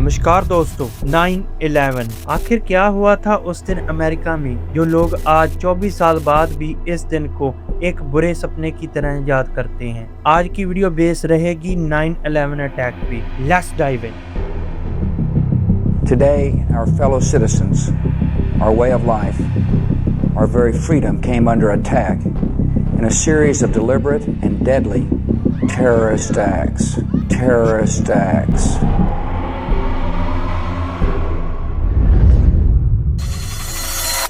नमस्कार दोस्तों। 9/11 आखिर क्या हुआ था उस दिन अमेरिका में, जो लोग आज 24 साल बाद भी इस दिन को एक बुरे सपने की तरह याद करते हैं। आज की वीडियो बेस रहेगी 9/11 अटैक पे। Let's dive in. Today, our fellow citizens, our way of life, our very freedom came under attack in a series of deliberate and deadly terrorist acts. Terrorist acts.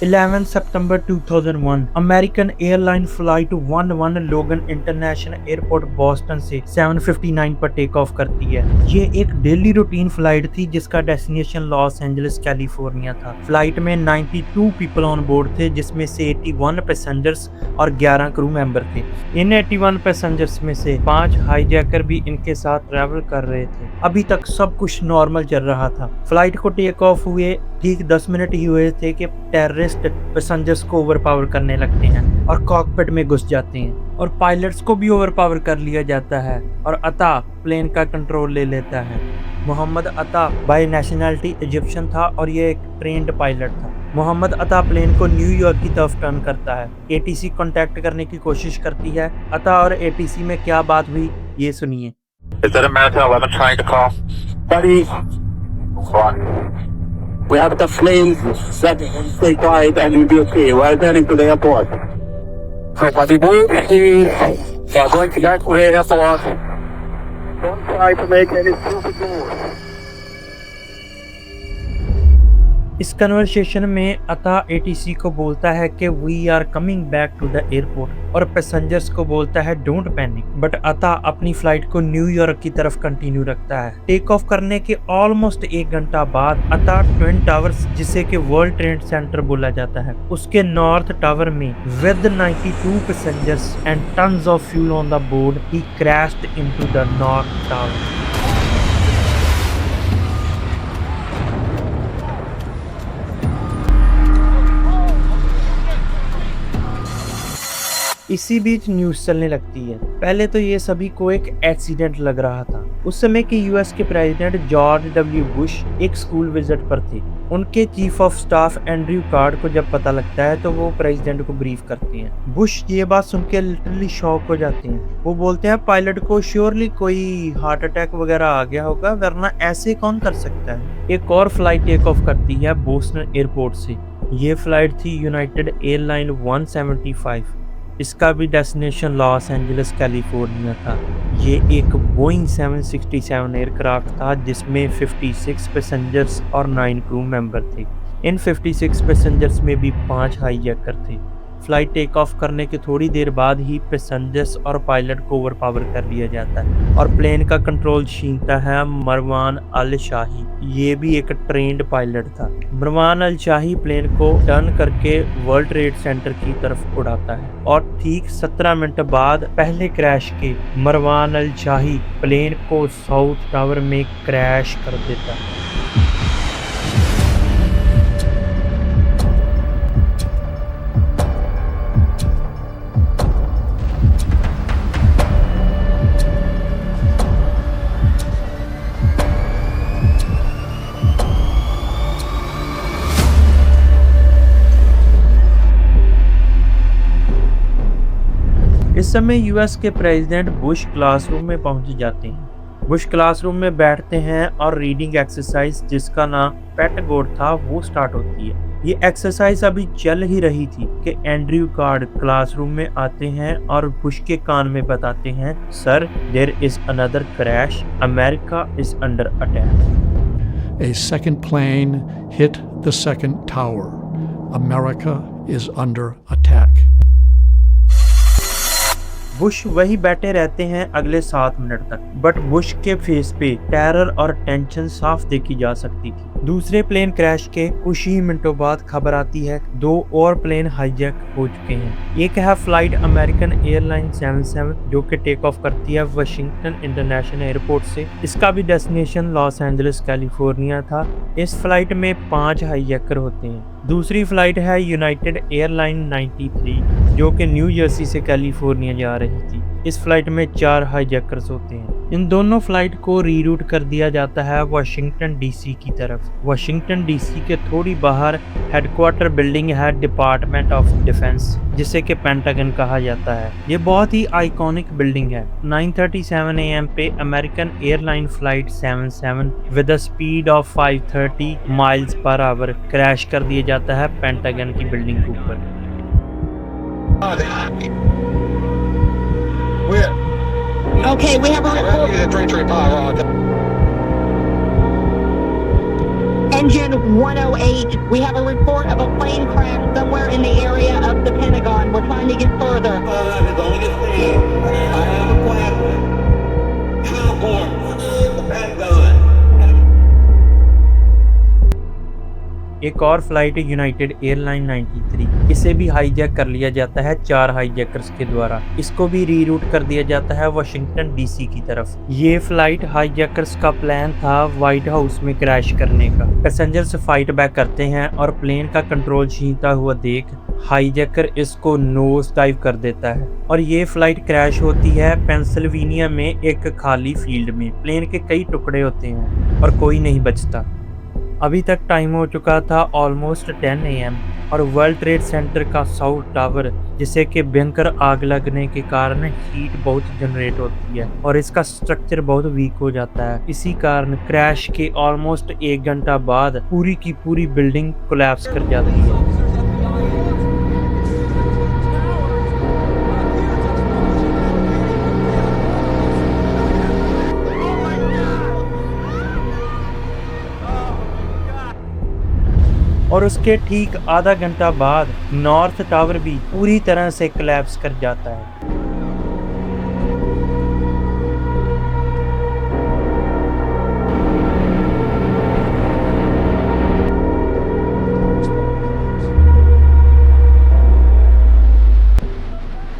11 September 2001 American airline flight 11 लोगन international airport Boston से 7:59 पर take off करती है। ये एक daily routine flight थी जिसका destination Los Angeles California था। फ्लाइट में 92 पीपल ऑन बोर्ड थे, जिसमें से 81 पैसेंजर्स और 11 क्रू मेंबर थे। इन 81 पैसेंजर्स में से 5 हाईजैकर भी इनके साथ ट्रैवल कर रहे थे। अभी तक सब कुछ नॉर्मल चल रहा था। फ्लाइट को टेक ऑफ हुए ठीक 10 मिनट ही हुए थे कि टेररिस्ट पैसेंजर्स को ओवरपावर करने लगते हैं और कॉकपिट में घुस जाते हैं और पायलट्स को भी ओवरपावर कर लिया जाता है और अता प्लेन का कंट्रोल ले लेता है। मोहम्मद अता बाय नेशनैलिटी इजिप्शियन था और ये एक ट्रेंड पायलट था। मोहम्मद अता प्लेन को न्यूयॉर्क की तरफ टर्न करता है। एटीसी कांटेक्ट करने की कोशिश करती है। अता और एटीसी में क्या बात हुई ये सुनिए। We have the planes that stay quiet and will be okay. We are heading to the airport. So, by the way, we are going to get to the airport. Don't try to make any stupid moves. इस conversation में अता ATC को बोलता है कि we are coming back to the airport और passengers को बोलता है डोंट पैनिक। बट अता अपनी फ्लाइट को न्यूयॉर्क की तरफ कंटिन्यू रखता है। टेक ऑफ करने के ऑलमोस्ट 1 घंटा बाद अता ट्विन टावर्स, जिसे कि वर्ल्ड ट्रेड सेंटर बोला जाता है, उसके नॉर्थ टावर में with 92 passengers and tons of fuel on the board he crashed into the north tower. इसी बीच न्यूज चलने लगती है। पहले तो ये सभी को एक एक्सीडेंट लग रहा था। उस समय के यूएस के प्रेसिडेंट जॉर्ज डब्ल्यू बुश एक स्कूल विजिट पर थे। उनके chief of staff Andrew card को जब पता लगता है तो वो प्रेसिडेंट को ब्रीफ करते हैं। बुश ये बात सुन के लिटरली शॉक हो जाते हैं। वो बोलते हैं पायलट को श्योरली कोई हार्ट अटैक वगैरह आ गया होगा, वरना ऐसे कौन कर सकता है। एक और फ्लाइट टेक ऑफ करती है बोस्टन एयरपोर्ट से। ये फ्लाइट थी यूनाइटेड एयरलाइन 175। इसका भी डेस्टिनेशन लॉस एंजलिस कैलिफोर्निया था। ये एक बोइंग 767 एयरक्राफ्ट था जिसमें 56 पैसेंजर्स और 9 क्रू मेंबर थे। इन 56 पैसेंजर्स में भी 5 हाईजैकर थे। फ्लाइट टेक ऑफ करने के थोड़ी देर बाद ही पैसेंजर्स और पायलट को ओवरपावर कर लिया जाता है और प्लेन का कंट्रोल छीनता है मरवान अल शाही। ये भी एक ट्रेंड पायलट था। मरवान अल शाही प्लेन को टर्न करके वर्ल्ड ट्रेड सेंटर की तरफ उड़ाता है और ठीक 17 मिनट बाद पहले क्रैश के मरवान अल शाही प्लेन को साउथ टावर में क्रैश कर देता है। इस समय यूएस के प्रेसिडेंट बुश क्लासरूम में पहुंच जाते हैं। बुश क्लासरूम में बैठते हैं और रीडिंग एक्सरसाइज, जिसका नाम पेट गोड था, वो स्टार्ट होती है। ये एक्सरसाइज अभी चल ही रही थी कि एंड्रयू कार्ड क्लासरूम में आते हैं और बुश के कान में बताते हैं, sir there is another crash, America is under attack. A second plane hit the second tower. America is under attack. Bush वही बैठे रहते हैं अगले 7 मिनट तक, बट बुश के फेस पे टेरर और टेंशन साफ देखी जा सकती थी। दूसरे प्लेन क्रैश के कुछ ही मिनटों बाद खबर आती है 2 और प्लेन हाईजैक हो चुके हैं। एक है फ्लाइट अमेरिकन एयरलाइन 77 जो कि टेक ऑफ करती है वाशिंगटन इंटरनेशनल एयरपोर्ट से। इसका भी डेस्टिनेशन लॉस एंजलिस कैलिफोर्निया था। इस फ्लाइट में 5 हाईजैकर होते हैं। दूसरी फ्लाइट है यूनाइटेड एयरलाइन 93 जो कि न्यू जर्सी से कैलिफोर्निया जा रही थी। इस फ्लाइट में 4 हाईजैकर्स होते हैं। इन दोनों फ्लाइट को रीरूट कर दिया जाता है वाशिंगटन डीसी की तरफ। वाशिंगटन डीसी के थोड़ी बाहर हेडक्वार्टर बिल्डिंग है डिपार्टमेंट ऑफ डिफेंस, जिसे कि पेंटागन कहा जाता है। ये बहुत ही आइकॉनिक बिल्डिंग है। 9:37 AM पे American airline flight 77 with a speed of 530 miles per hour crash कर दिया जाता है पेंटागन की बिल्डिंग के ऊपर। Okay, we have a report. Engine 108, we have a report of a plane crash somewhere in the area of the Pentagon. We're trying to get further. I have a plan. The Pentagon. एक और flight United airline 93, इसे भी hijack कर लिया जाता है 4 hijackers के द्वारा। इसको भी रीरूट कर दिया जाता है वाशिंगटन डीसी की तरफ। ये फ्लाइट हाईजैकर्स का प्लान था व्हाइट हाउस में क्रैश करने का। पैसेंजर्स फाइट बैक करते हैं और प्लेन का कंट्रोल छीनता हुआ देख हाईजैकर इसको नोज डाइव कर देता है और ये फ्लाइट क्रैश होती है पेंसिल्वेनिया में एक खाली फील्ड में। प्लेन के कई टुकड़े होते हैं और कोई नहीं बचता। अभी तक टाइम हो चुका था ऑलमोस्ट 10 AM और वर्ल्ड ट्रेड सेंटर का साउथ टावर, जिसे कि भयंकर आग लगने के कारण हीट बहुत जनरेट होती है और इसका स्ट्रक्चर बहुत वीक हो जाता है। इसी कारण क्रैश के ऑलमोस्ट 1 घंटा बाद पूरी की पूरी बिल्डिंग कोलैप्स कर जाती है। और उसके ठीक आधा घंटा बाद नॉर्थ टावर भी पूरी तरह से कोलैप्स कर जाता है।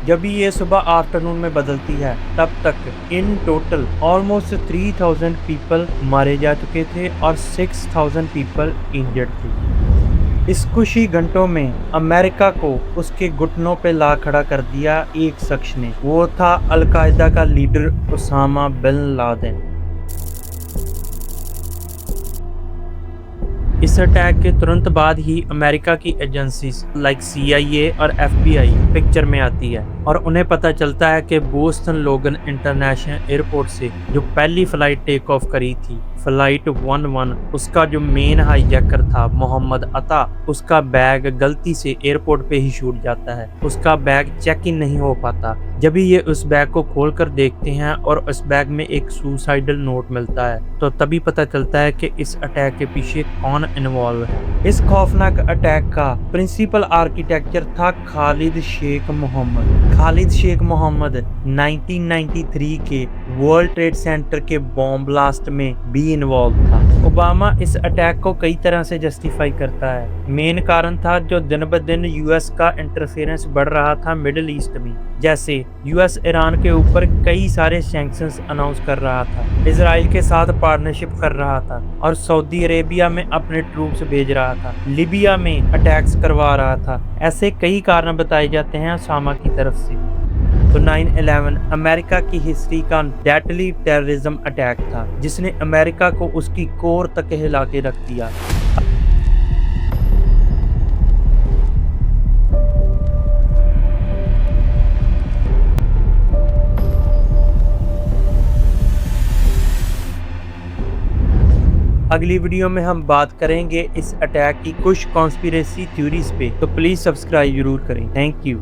जब भी ये सुबह आफ्टरनून में बदलती है तब तक इन टोटल ऑलमोस्ट 3000 पीपल मारे जा चुके थे और 6000 पीपल इंजर्ड थे। इस कुछ ही घंटों में अमेरिका को उसके घुटनों पे ला खड़ा कर दिया एक शख्स ने। वो था अल-कायदा का लीडर ओसामा बिन लादेन। इस अटैक के तुरंत बाद ही अमेरिका की एजेंसीज लाइक CIA और FBI पिक्चर में आती है और उन्हें पता चलता है कि बोस्टन लोगन इंटरनेशनल एयरपोर्ट से जो पहली फ्लाइट टेक ऑफ करी थी फ्लाइट 11, उसका जो मेन हाईजैकर था मोहम्मद अता, उसका बैग गलती से एयरपोर्ट पे ही छूट जाता है। उसका बैग चेक इन नहीं हो पाता। जब भी ये उस बैग को खोलकर देखते हैं और उस बैग में एक सुसाइडल नोट मिलता है तो तभी पता चलता है कि इस अटैक के पीछे कौन इन्वॉल्व है। इस खौफनाक अटैक का प्रिंसिपल आर्किटेक्चर था खालिद शेख मोहम्मद। खालिद शेख मोहम्मद 1993 के वर्ल्ड ट्रेड सेंटर के बॉम्ब ब्लास्ट में भी इन्वॉल्व था। ओबामा इस अटैक को कई तरह से जस्टिफाई करता है। मेन कारण था जो दिन ब दिन यूएस का इंटरफेरेंस बढ़ रहा था मिडिल ईस्ट में, जैसे यूएस ईरान के ऊपर कई सारे सैंक्शंस अनाउंस कर रहा था, इजराइल के साथ पार्टनरशिप कर रहा था और सऊदी अरेबिया में अपने ट्रूप्स भेज रहा था, लिबिया में अटैक्स करवा रहा था। ऐसे कई कारण बताए जाते हैं ओसामा की तरफ से। तो 9/11 अमेरिका की हिस्ट्री का डेडली टेररिज्म अटैक था जिसने अमेरिका को उसकी कोर तक हिला के रख दिया। अगली वीडियो में हम बात करेंगे इस अटैक की कुछ कॉन्स्पिरेसी थ्योरीज पे, तो प्लीज सब्सक्राइब जरूर करें। Thank you.